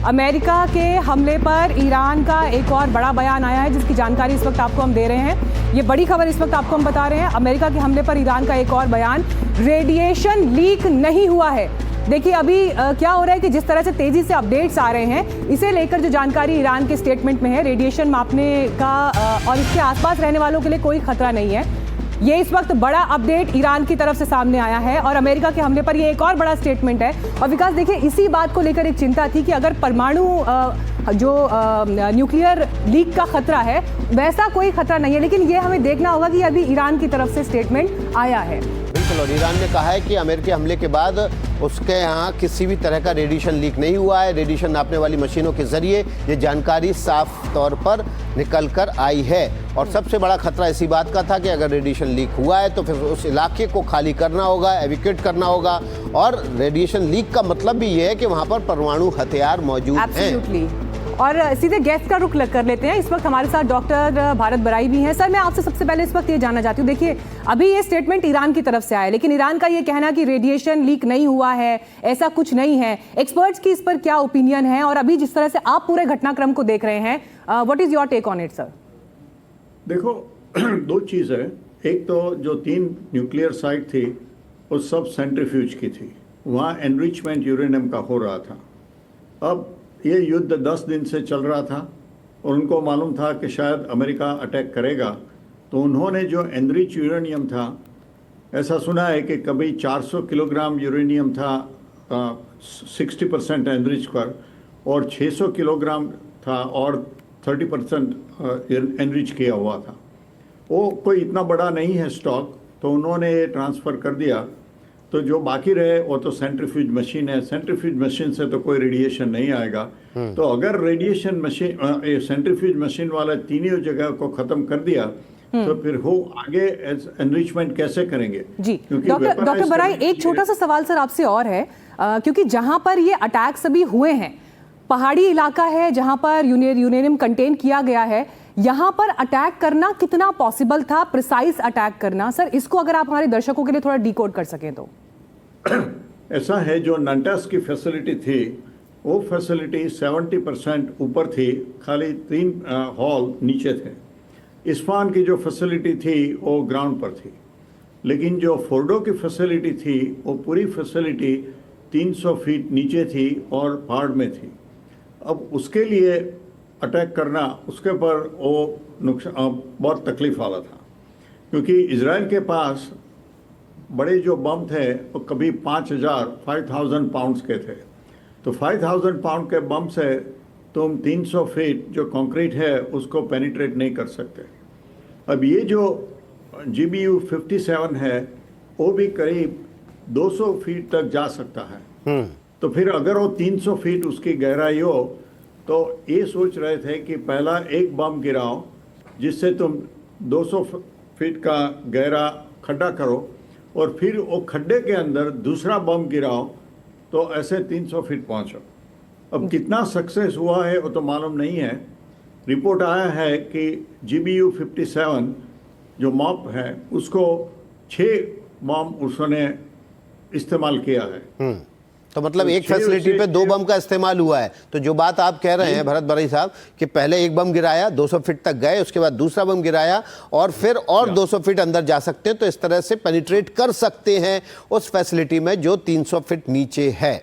America के हमले पर ईरान का एक और बड़ा बयान आया है, जिसकी जानकारी इस वक्त आपको हम दे रहे हैं। ये बड़ी खबर इस वक्त आपको हम बता रहे हैं। अमेरिका के हमले पर ईरान का एक और बयान, रेडिएशन लीक नहीं हुआ है। देखिए अभी क्या हो रहा है कि जिस तरह से तेजी से अपडेट्स आ रहे हैं, इसे लेकर जो जानकारी ईरान के स्टेटमेंट में है, रेडिएशन मापने का और इसके आसपास रहने वालों के लिए कोई खतरा नहीं है। ये इस वक्त बड़ा अपडेट ईरान की तरफ से सामने आया है और अमेरिका के हमले पर ये एक और बड़ा स्टेटमेंट है। और विकास देखिए, इसी बात को लेकर एक चिंता थी कि अगर परमाणु जो न्यूक्लियर लीक का खतरा है, वैसा कोई खतरा नहीं है, लेकिन ये हमें देखना होगा कि अभी ईरान की तरफ से स्टेटमेंट आया है। बिल्कुल, और ईरान ने कहा है कि अमेरिकी हमले के बाद उसके यहाँ किसी भी तरह का रेडिएशन लीक नहीं हुआ है। रेडिएशन नापने वाली मशीनों के जरिए ये जानकारी साफ तौर पर निकल कर आई है। और सबसे बड़ा खतरा इसी बात का था कि अगर रेडिएशन लीक हुआ है तो फिर उस इलाके को खाली करना होगा, एविक्यूएट करना होगा। और रेडिएशन लीक का मतलब भी ये है कि वहाँ पर परमाणु हथियार मौजूद हैं। और सीधे गेस्ट का रुख कर लेते हैं। इस वक्त हमारे साथ डॉक्टर भारत बराई भी हैं। सर, मैं आपसे सबसे पहले इस वक्त ये जानना चाहती हूँ, देखिए अभी ये स्टेटमेंट ईरान की तरफ से आया है, लेकिन ईरान का ये कहना कि रेडिएशन लीक नहीं हुआ है, ऐसा कुछ नहीं है। एक्सपर्ट्स की इस पर क्या ओपिनियन है? और अभी जिस तरह से आप पूरे घटनाक्रम को देख रहे हैं, what is your take on it sir? देखो, दो चीज़ है। एक तो जो 3 न्यूक्लियर साइट थी वो सब सेंट्रीफ्यूज की थी, वहाँ एनरिचमेंट यूरेनियम का हो रहा था। अब ये युद्ध 10 दिन से चल रहा था और उनको मालूम था कि शायद अमेरिका अटैक करेगा, तो उन्होंने जो एनरिच यूरेनियम था, ऐसा सुना है कि कभी 400 किलोग्राम यूरेनियम था 60% एनरिच पर, और 600 किलोग्राम था और 30% एनरिच किया हुआ था। वो कोई इतना बड़ा नहीं है स्टॉक, तो उन्होंने ये ट्रांसफ़र कर दिया। तो जो बाकी रहे वो तो सेंट्रीफ्यूज मशीन है। सेंट्रीफ्यूज मशीन से तो कोई रेडिएशन नहीं आएगा। तो अगर रेडिएशन मशीन सेंट्रीफ्यूज मशीन वाला तीनों जगह को ख़त्म कर दिया तो फिर वो आगे एनरिचमेंट कैसे करेंगे? जी डॉक्टर बराई, एक छोटा सा सवाल सर आपसे और है, क्योंकि जहां पर ये अटैक्स अभी हुए हैं, पहाड़ी इलाका है जहां पर यूरेनियम कंटेन किया गया है, यहाँ पर अटैक करना कितना पॉसिबल था, प्रिसाइज अटैक करना? सर, इसको अगर आप हमारे दर्शकों के लिए थोड़ा डिकोड कर सकें तो। ऐसा है, जो नंटास की फैसिलिटी थी वो फैसिलिटी 70% ऊपर थी, खाली 3 हॉल नीचे थे। इस्फहान की जो फैसिलिटी थी वो ग्राउंड पर थी, लेकिन जो फोर्डो की फैसिलिटी थी वो पूरी फैसिलिटी 300 फीट नीचे थी और पहाड़ में थी। अब उसके लिए अटैक करना, उसके पर वो नुकसान बहुत तकलीफ वाला था, क्योंकि इजराइल के पास बड़े जो बम थे वो कभी 5000 पाउंड्स के थे। तो 5000 पाउंड के बम से तुम 300 फीट जो कंक्रीट है उसको पेनिट्रेट नहीं कर सकते। अब ये जो GBU 57 है वो भी करीब 200 फीट तक जा सकता है। तो फिर अगर वो 300 फीट उसकी गहराई हो, तो ये सोच रहे थे कि पहला एक बम गिराओ जिससे तुम 200 फीट का गहरा खड्डा करो, और फिर वो खड्डे के अंदर दूसरा बम गिराओ, तो ऐसे 300 फीट पहुंचो। अब कितना सक्सेस हुआ है वो तो मालूम नहीं है। रिपोर्ट आया है कि GBU 57 जो मॉप है उसको 6 बम उसने इस्तेमाल किया है। तो मतलब एक फैसिलिटी पे 2 बम का इस्तेमाल हुआ है। तो जो बात आप कह रहे हैं भरत बराई साहब कि पहले एक बम गिराया, 200 फीट तक गए, उसके बाद दूसरा बम गिराया और फिर और 200 फीट अंदर जा सकते हैं, तो इस तरह से पेनिट्रेट कर सकते हैं उस फैसिलिटी में जो 300 फीट नीचे है।